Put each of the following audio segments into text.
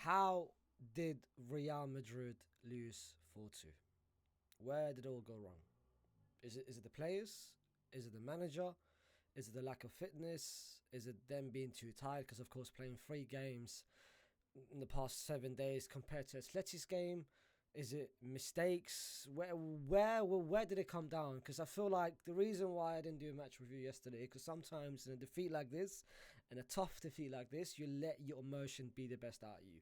How did Real Madrid lose 4-2? Where did it all go wrong? Is it the players? Is it the manager? Is it the lack of fitness? Is it them being too tired? Because, of course, playing 3 games in the past 7 days compared to Atleti's game. Is it mistakes? Where did it come down? Because I feel like the reason why I didn't do a match review yesterday, because sometimes in a defeat like this, in a tough defeat like this, you let your emotion be the best out of you.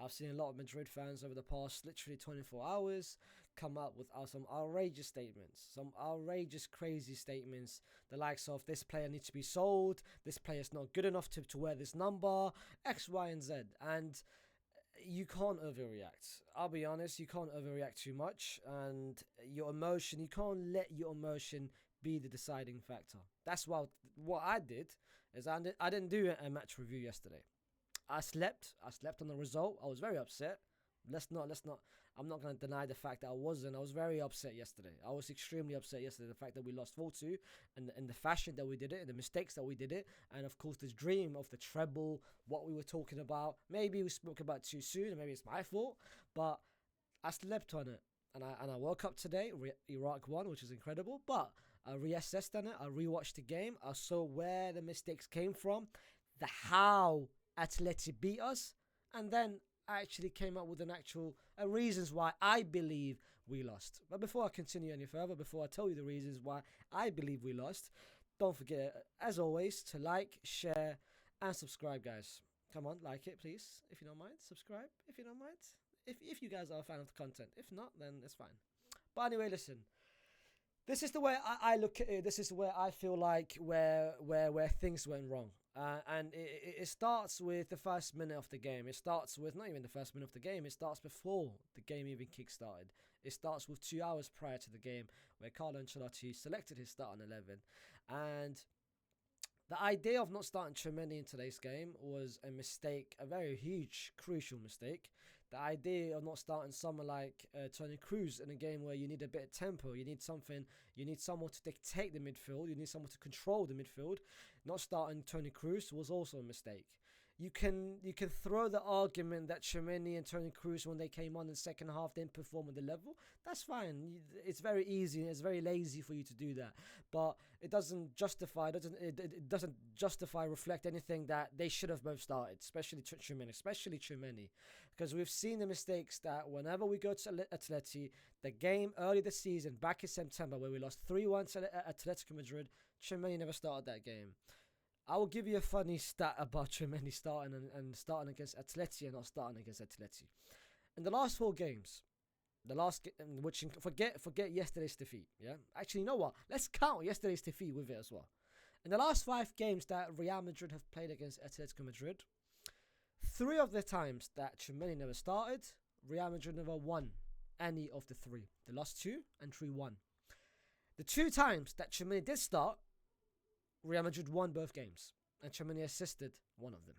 I've seen a lot of Madrid fans over the past literally 24 hours come up with some outrageous statements, some outrageous, crazy statements, the likes of this player needs to be sold, this player's not good enough to wear this number, X, Y, and Z. And you can't overreact. I'll be honest, you can't overreact too much, and your emotion, you can't let your emotion be the deciding factor. That's what I did, is I didn't do a match review yesterday. I slept on the result. I was very upset. Let's not. I'm not going to deny the fact that I was very upset yesterday. I was extremely upset yesterday. The fact that we lost 4-2 and the fashion that we did it and the mistakes that we did it. And of course, this dream of the treble, what we were talking about. Maybe we spoke about too soon and maybe it's my fault. But I slept on it. And I woke up today, Iraq won, which is incredible. But I reassessed on it. I rewatched the game. I saw where the mistakes came from. How Atleti beat us. And then I actually came up with reasons why I believe we lost. But before I continue any further, before I tell you the reasons why I believe we lost, don't forget, as always, to like, share, and subscribe, guys. Come on, like it, please. If you don't mind, subscribe. If you don't mind, if you guys are a fan of the content. If not, then it's fine. But anyway, listen. This is the way I look at it. This is where I feel like where things went wrong. And it starts with the first minute of the game. It starts with not even the first minute of the game. It starts before the game even kick-started. It starts with 2 hours prior to the game where Carlo Ancelotti selected his starting 11. And the idea of not starting Tchouaméni in today's game was a mistake, a very huge, crucial mistake. The idea of not starting someone like Toni Kroos in a game where you need a bit of tempo, you need someone to dictate the midfield, you need someone to control the midfield. Not starting Toni Kroos was also a mistake. You can throw the argument that Tchouaméni and Toni Kroos, when they came on in the second half, didn't perform at the level. That's fine. It's very easy and it's very lazy for you to do that. But it doesn't justify, reflect anything that they should have both started, especially Tchouaméni. Because we've seen the mistakes that whenever we go to Atleti, the game early this season, back in September, where we lost 3-1 to Atletico Madrid, Tchouaméni never started that game. I will give you a funny stat about Tchouaméni starting and starting against Atleti and not starting against Atleti. In the last 4 games, forget yesterday's defeat, yeah? Actually, you know what? Let's count yesterday's defeat with it as well. In the last 5 games that Real Madrid have played against Atletico Madrid, 3 of the times that Tchouaméni never started, Real Madrid never won any of the 3. They lost 2 and 3-1. The 2 times that Tchouaméni did start, Real Madrid won both games, and Tchouaméni assisted one of them.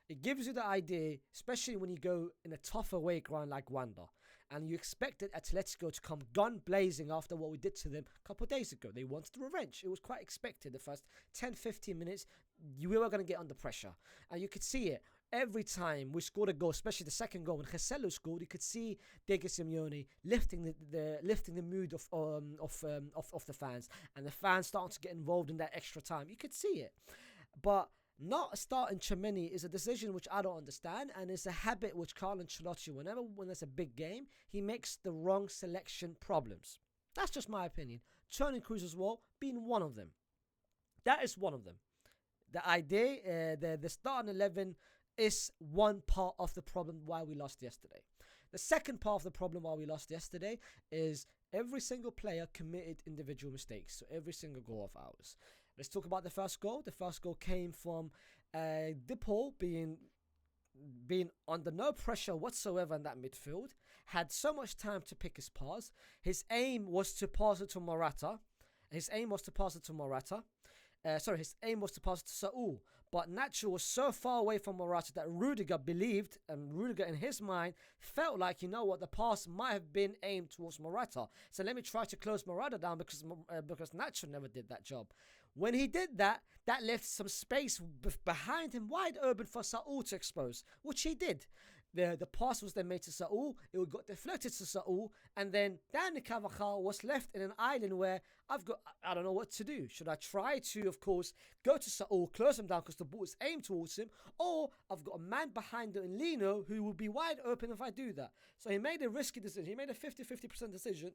It gives you the idea, especially when you go in a tough away ground like Wanda, and you expected Atletico to come gun blazing after what we did to them a couple of days ago. They wanted revenge. It was quite expected. The first 10-15 minutes, we were going to get under pressure, and you could see it. Every time we scored a goal, especially the second goal when Joselu scored, you could see Diego Simeone lifting the mood of the fans, and the fans starting to get involved in that extra time. You could see it, but not starting Tchouaméni is a decision which I don't understand, and it's a habit which Carlo Ancelotti, when there's a big game, he makes the wrong selection problems. That's just my opinion. Toni Kroos as well being one of them. That is one of them. The idea, the starting 11 is one part of the problem why we lost yesterday. The second part of the problem why we lost yesterday is every single player committed individual mistakes. So every single goal of ours. Let's talk about the first goal. The first goal came from De Paul being under no pressure whatsoever in that midfield. Had so much time to pick his pass. His aim was to pass it to Morata. His aim was to pass it to Saul, but Nacho was so far away from Morata that Rudiger believed, and Rudiger in his mind felt like, the pass might have been aimed towards Morata. So let me try to close Morata down because Nacho never did that job. When he did that, that left some space behind him wide open for Saul to expose, which he did. The pass was then made to Saul. It got deflected to Saul, and then Dani Carvajal was left in an island where I don't know what to do. Should I try to, of course, go to Saul, close him down because the ball is aimed towards him, or I've got a man behind him in Lino who will be wide open if I do that. So he made a risky decision. He made a 50% decision.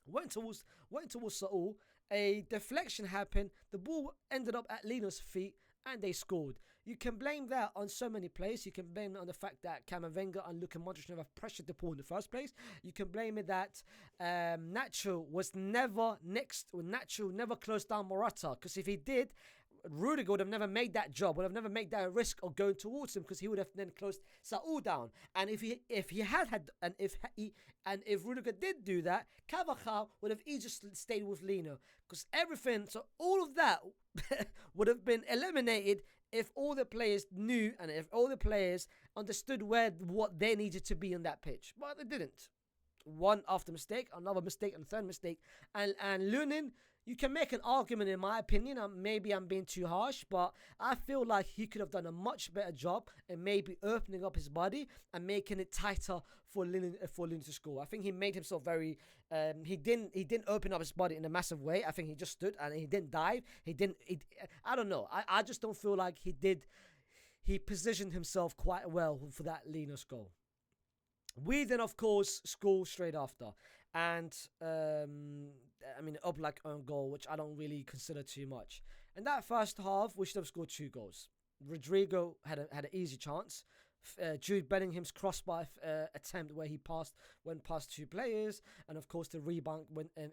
Went towards Saul. A deflection happened. The ball ended up at Lino's feet, and they scored. You can blame that on so many players. You can blame it on the fact that Camavinga and Luka Modric never pressured the ball in the first place. You can blame it that Nacho never closed down Morata, because if he did, Rudiger would have never made that job, would have never made that risk of going towards him, because he would have then closed Saul down. And if Rudiger did do that, Carvajal would have easily stayed with Lino, because all of that would have been eliminated if all the players knew and if all the players understood what they needed to be on that pitch. But they didn't. One after mistake, another mistake, and third mistake. And Lunin, you can make an argument, in my opinion, and maybe I'm being too harsh, but I feel like he could have done a much better job in maybe opening up his body and making it tighter for Lunin to score. I think he made himself very. He didn't open up his body in a massive way. I think he just stood and he didn't dive. I don't know. I just don't feel like he did. He positioned himself quite well for that Linus goal. We then, of course, score straight after. And, Oblak own goal, which I don't really consider too much. In that first half, we should have scored 2 goals. Rodrigo had an easy chance. Jude Bellingham's crossbar attempt where he went past 2 players, and of course the rebound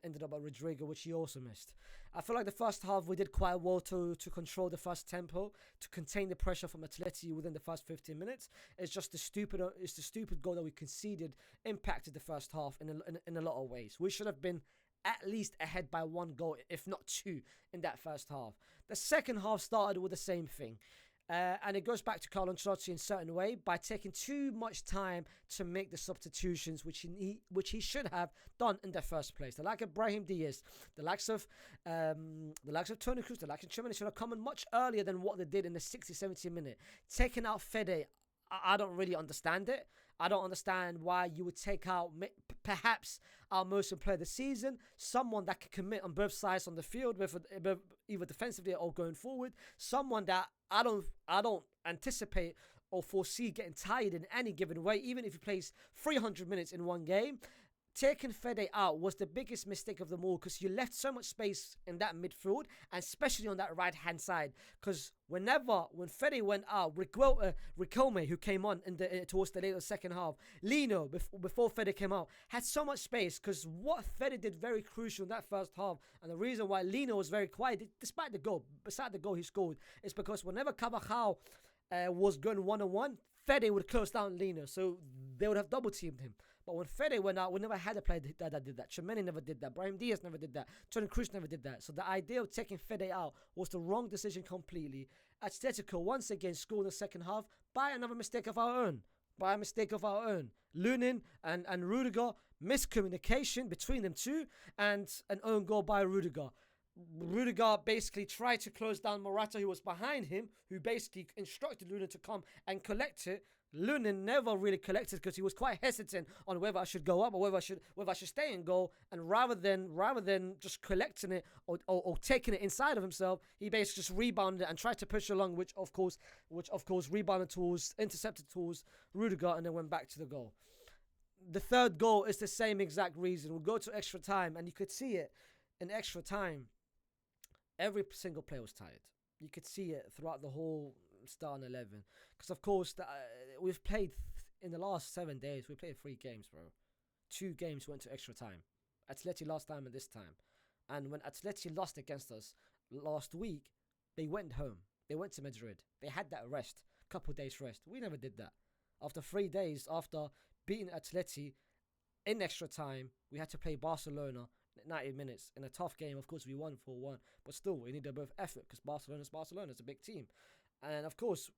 ended up at Rodrigo, which he also missed. I feel like the first half we did quite well to control the first tempo, to contain the pressure from Atleti within the first 15 minutes. It's just the stupid goal that we conceded impacted the first half in a lot of ways. We should have been at least ahead by 1 goal, if not 2, in that first half. The second half started with the same thing. And it goes back to Carlo Ancelotti in a certain way by taking too much time to make the substitutions, which he should have done in the first place. The likes of Brahim Diaz, the likes of Toni Kroos, the likes of Chimene should have come in much earlier than what they did in the 60, 70 minute. Taking out Fede, I don't really understand it. I don't understand why you would take out perhaps our most important player of the season, someone that can commit on both sides on the field, either defensively or going forward, someone that I don't anticipate or foresee getting tired in any given way, even if he plays 300 minutes in one game. Taking Fede out was the biggest mistake of them all, because you left so much space in that midfield, and especially on that right-hand side. Because when Fede went out, Riquelme, who came on towards the later second half, Lino, before Fede came out, had so much space, because what Fede did very crucial in that first half, and the reason why Lino was very quiet, beside the goal he scored, is because whenever Carvajal was going one-on-one, Fede would close down Lino, so they would have double-teamed him. But when Fede went out, we never had a player that did that. Chimene never did that. Brahim Diaz never did that. Toni Kroos never did that. So the idea of taking Fede out was the wrong decision completely. Atletico once again scored in the second half by another mistake of our own. Lunin and Rudiger, miscommunication between them two, and an own goal by Rudiger. Rudiger basically tried to close down Morata, who was behind him, who basically instructed Lunin to come and collect it. Lunin never really collected because he was quite hesitant on whether I should go up or whether I should stay in goal. And rather than just collecting it or taking it inside of himself, he basically just rebounded it and tried to push along, which of course intercepted towards Rudiger, and then went back to the goal. The third goal is the same exact reason. We'll go to extra time, and you could see it in extra time. Every single player was tired. You could see it throughout the whole starting 11. Because, of course, we've played in the last 7 days, we played 3 games, bro. 2 games went to extra time. Atleti last time and this time. And when Atleti lost against us last week, they went home. They went to Madrid. They had that rest, couple days rest. We never did that. After 3 days, after beating Atleti in extra time, we had to play Barcelona 90 minutes in a tough game. Of course, we won 4-1, but still, we needed both effort because Barcelona is a big team. And of course,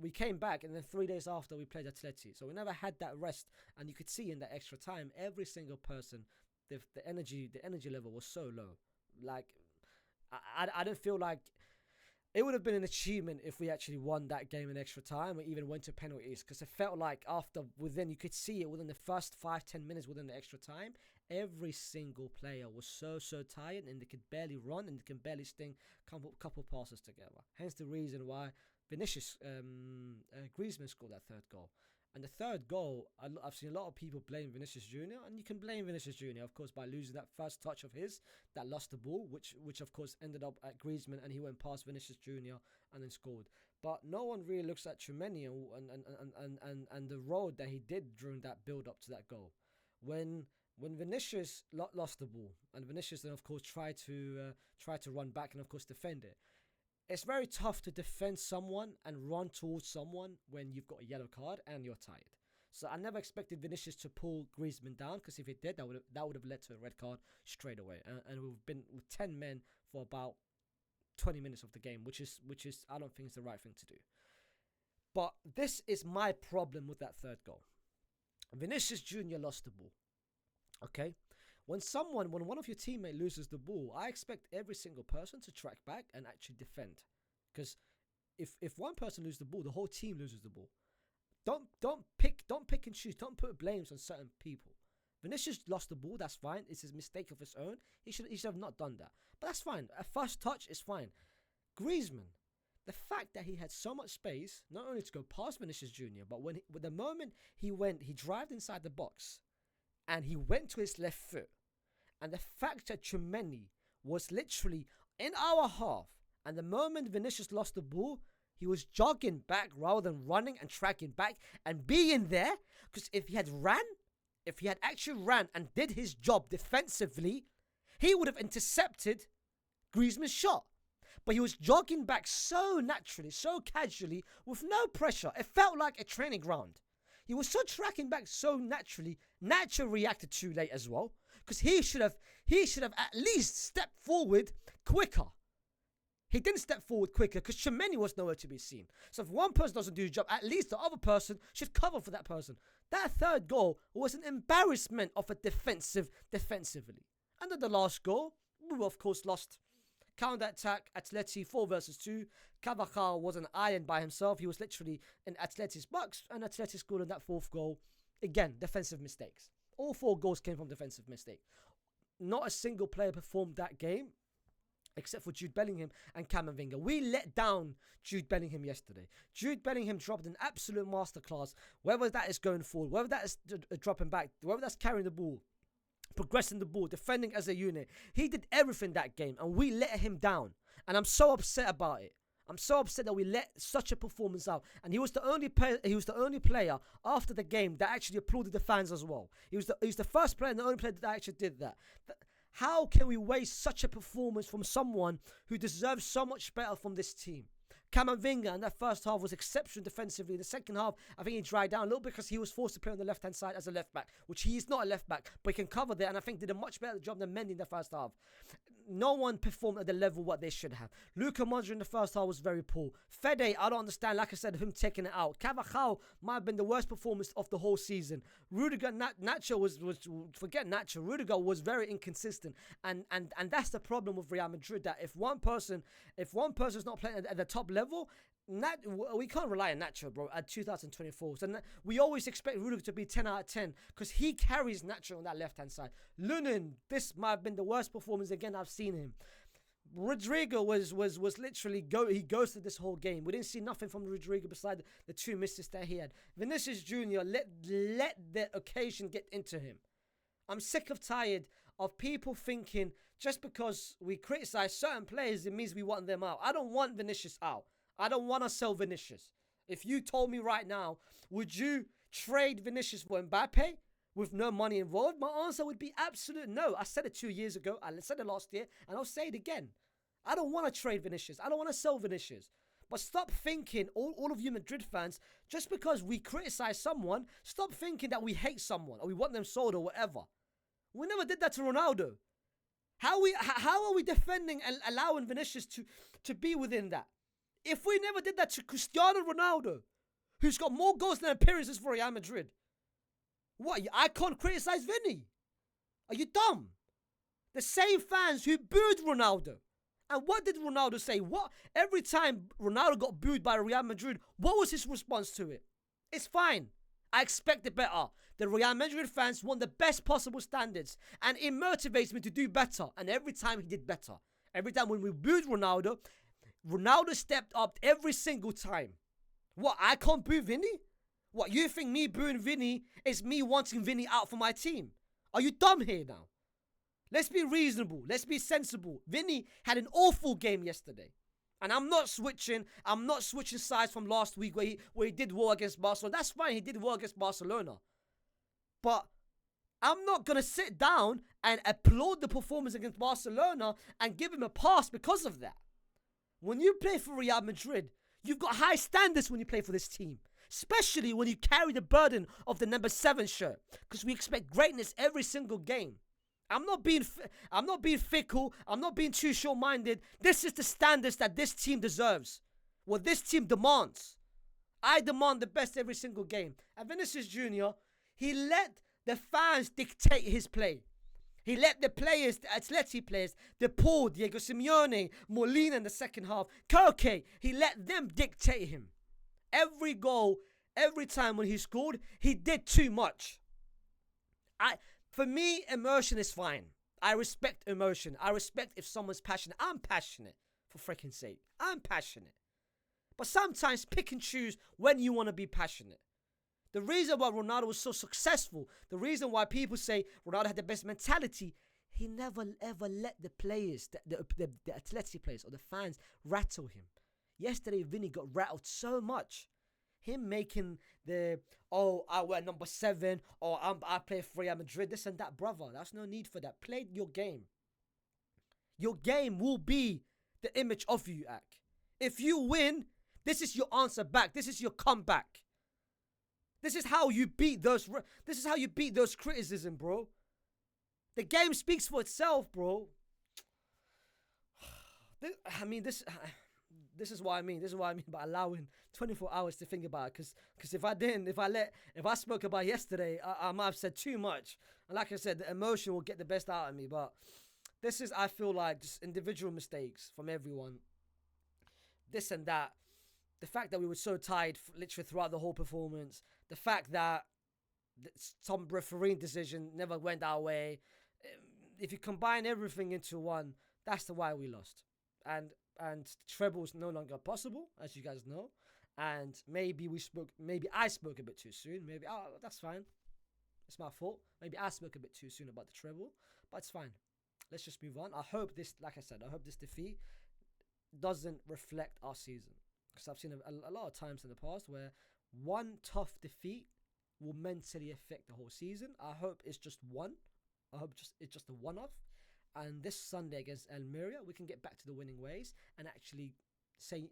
we came back, and then 3 days after, we played Atleti. So we never had that rest, and you could see in that extra time, every single person, the energy level was so low. Like, I don't feel like it would have been an achievement if we actually won that game in extra time or even went to penalties, because it felt like you could see it within the first 5-10 minutes within the extra time, every single player was so tired and they could barely run and they can barely sting couple passes together. Hence the reason why Griezmann scored that third goal. And the third goal, I've seen a lot of people blame Vinicius Jr. And you can blame Vinicius Jr. of course by losing that first touch of his that lost the ball, which of course ended up at Griezmann, and he went past Vinicius Jr. and then scored. But no one really looks at Tchouaméni and the road that he did during that build up to that goal. When Vinicius lost the ball, and Vinicius then of course tried to run back and of course defend it. It's very tough to defend someone and run towards someone when you've got a yellow card and you're tired. So I never expected Vinicius to pull Griezmann down, because if it did, that would have led to a red card straight away. And we've been with 10 men for about 20 minutes of the game, which is I don't think is the right thing to do. But this is my problem with that third goal. Vinicius Jr. lost the ball. Okay? When one of your teammates loses the ball, I expect every single person to track back and actually defend. Because if one person loses the ball, the whole team loses the ball. Don't pick and choose. Don't put blames on certain people. Vinicius lost the ball, that's fine. It's his mistake of his own. He should have not done that. But that's fine. A first touch is fine. Griezmann, the fact that he had so much space, not only to go past Vinicius Jr., but with the moment he drived inside the box, and he went to his left foot. And the fact that Tchouaméni was literally in our half, and the moment Vinicius lost the ball, he was jogging back rather than running and tracking back and being there. Because if he had actually ran and did his job defensively, he would have intercepted Griezmann's shot. But he was jogging back so naturally, so casually, with no pressure. It felt like a training ground. He was so tracking back so naturally. Nacho reacted too late as well, because he should have at least stepped forward quicker. He didn't step forward quicker because Tchouaméni was nowhere to be seen. So if one person doesn't do his job, at least the other person should cover for that person. That third goal was an embarrassment of a defensively. And then the last goal, we of course lost. Counter-attack, Atleti 4 versus 2. Carvajal was an iron by himself. He was literally in Atleti's box, and Atleti scored on that fourth goal. Again, defensive mistakes. All 4 goals came from defensive mistake. Not a single player performed that game, except for Jude Bellingham and Camavinga. We let down Jude Bellingham yesterday. Jude Bellingham dropped an absolute masterclass, whether that is going forward, whether that is dropping back, whether that's carrying the ball, progressing the ball, defending as a unit. He did everything that game, and we let him down. And I'm so upset about it. I'm so upset that we let such a performance out. And he was the only player after the game that actually applauded the fans as well. He was the first player and the only player that actually did that. How can we waste such a performance from someone who deserves so much better from this team? Camavinga in that first half was exceptional defensively. In the second half, I think he dried down a little bit because he was forced to play on the left-hand side as a left-back, which he is not a left-back, but he can cover there, and I think did a much better job than Mendy in the first half. No one performed at the level what they should have. Luka Modric in the first half was very poor. Fede, I don't understand, like I said, him taking it out. Carvajal might have been the worst performance of the whole season. Rudiger, Nacho forget Nacho. Rudiger was very inconsistent, and that's the problem with Real Madrid, that if one person's not playing at the top level, we can't rely on Nacho, bro, at 2024. So we always expect Rudiger to be 10 out of 10 because he carries Nacho on that left-hand side. Lunin, this might have been the worst performance again I've seen him. Rodrigo was literally he ghosted this whole game. We didn't see nothing from Rodrigo beside the 2 misses that he had. Vinicius Jr. let the occasion get into him. I'm sick of tired of people thinking just because we criticize certain players, it means we want them out. I don't want Vinicius out. I don't want to sell Vinicius. If you told me right now, would you trade Vinicius for Mbappe with no money involved? My answer would be absolute no. I said it 2 years ago. I said it last year, and I'll say it again. I don't want to trade Vinicius. I don't want to sell Vinicius. But stop thinking, all of you Madrid fans, just because we criticize someone, stop thinking that we hate someone or we want them sold or whatever. We never did that to Ronaldo. How are we defending and allowing Vinicius to be within that? If we never did that to Cristiano Ronaldo, who's got more goals than appearances for Real Madrid, what? I can't criticize Vinny. Are you dumb? The same fans who booed Ronaldo And what did Ronaldo say? What every time Ronaldo got booed by Real Madrid, what was his response to it? It's fine. I expected better. The Real Madrid fans want the best possible standards, and it motivates me to do better. And every time he did better. Every time when we booed Ronaldo, Ronaldo stepped up every single time. What, I can't boo Vinny? What, you think me booing Vinny is me wanting Vinny out for my team? Are you dumb here now? Let's be reasonable. Let's be sensible. Vinny had an awful game yesterday. And I'm not switching sides from last week where he did well against Barcelona. That's fine, he did well against Barcelona. But I'm not going to sit down and applaud the performance against Barcelona and give him a pass because of that. When you play for Real Madrid, you've got high standards when you play for this team. Especially when you carry the burden of the number 7 shirt. Because we expect greatness every single game. I'm not being fickle. I'm not being too short-minded. This is the standards that this team deserves. What this team demands. I demand the best every single game. And Vinicius Jr., he let the fans dictate his play. He let the players, the Atleti players, De Paul, Diego Simeone, Molina in the second half, Koke, he let them dictate him. Every goal, every time when he scored, he did too much. For me, emotion is fine. I respect emotion. I respect if someone's passionate. I'm passionate, for freaking sake. I'm passionate. But sometimes pick and choose when you want to be passionate. The reason why Ronaldo was so successful, the reason why people say Ronaldo had the best mentality, he never ever let the players, the Atleti players or the fans rattle him. Yesterday, Vinny got rattled so much. Him making I wear number 7, or I play for Real Madrid, this and that, brother. That's no need for that. Play your game. Your game will be the image of you, Ak. If you win, this is your answer back. This is your comeback. This is how you beat those. This is how you beat those criticism, bro. The game speaks for itself, bro. This is what I mean. This is what I mean by allowing 24 hours to think about it. Because if I spoke about yesterday, I might have said too much. And like I said, the emotion will get the best out of me. But this is, I feel like, just individual mistakes from everyone. This and that. The fact that we were so tired literally throughout the whole performance. The fact that some refereeing decision never went our way. If you combine everything into one, that's the why we lost. And treble is no longer possible, as you guys know. And maybe I spoke a bit too soon. That's fine. It's my fault. Maybe I spoke a bit too soon about the treble, but it's fine. Let's just move on. I hope this defeat doesn't reflect our season. Because I've seen a lot of times in the past where one tough defeat will mentally affect the whole season. I hope it's just one. I hope it's just a one-off. And this Sunday against Almeria, we can get back to the winning ways and actually say,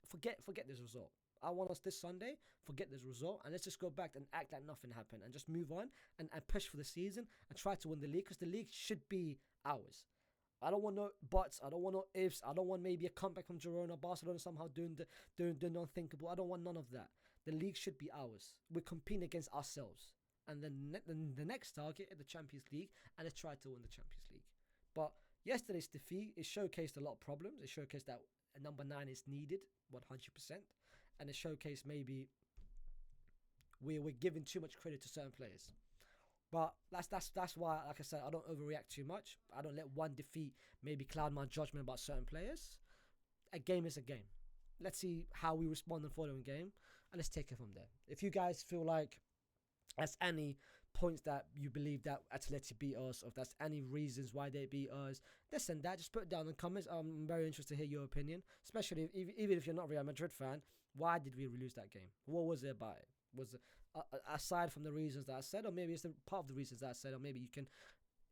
forget this result. I want us this Sunday, forget this result, and let's just go back and act like nothing happened and just move on and push for the season and try to win the league, because the league should be ours. I don't want no buts. I don't want no ifs. I don't want maybe a comeback from Girona, Barcelona somehow doing the unthinkable. I don't want none of that. The league should be ours. We're competing against ourselves. And then the next target is the Champions League, and let's try to win the Champions League. But yesterday's defeat, it showcased a lot of problems. It showcased that a number 9 is needed, 100%. And it showcased maybe we're giving too much credit to certain players. But that's why, like I said, I don't overreact too much. I don't let one defeat maybe cloud my judgment about certain players. A game is a game. Let's see how we respond in the following game, and let's take it from there. If you guys feel like there's any points that you believe that Atleti beat us, or if there's any reasons why they beat us, this and that, just put it down in the comments. I'm very interested to hear your opinion, especially even if you're not a Real Madrid fan. Why did we lose that game? What was it about it? Was it aside from the reasons that I said, or maybe it's part of the reasons that I said, or maybe you can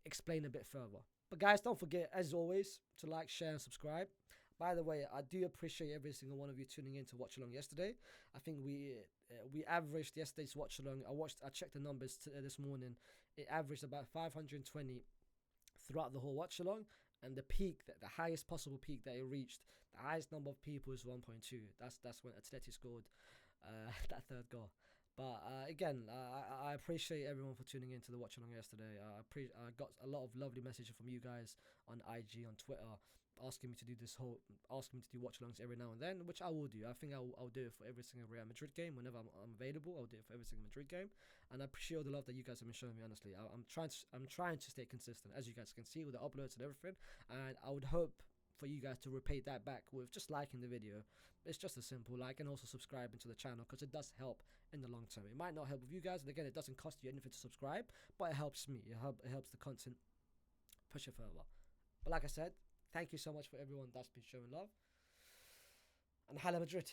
explain a bit further. But guys, don't forget, as always, to like, share, and subscribe. By the way, I do appreciate every single one of you tuning in to watch along yesterday. I think we averaged yesterday's watch along. I checked the numbers this morning. It averaged about 520 throughout the whole watch along, and the highest possible peak that it reached, the highest number of people is 1.2. That's when Atleti scored that third goal. But again, I appreciate everyone for tuning in to the watch along yesterday. I got a lot of lovely messages from you guys on IG, on Twitter. asking me to do asking me to do watch alongs every now and then, which I will do. I think I'll do it for every single Real Madrid game whenever I'm available. I'll do it for every single Madrid game, and I appreciate all the love that you guys have been showing me. Honestly, I'm trying to stay consistent, as you guys can see with the uploads and everything, and I would hope for you guys to repay that back with just liking the video. It's just a simple like, and also subscribing to the channel, because it does help in the long term. It might not help with you guys, and again, it doesn't cost you anything to subscribe, but it helps me. It helps the content push it further. But like I said, thank you so much for everyone that's been showing love, and Hala Madrid.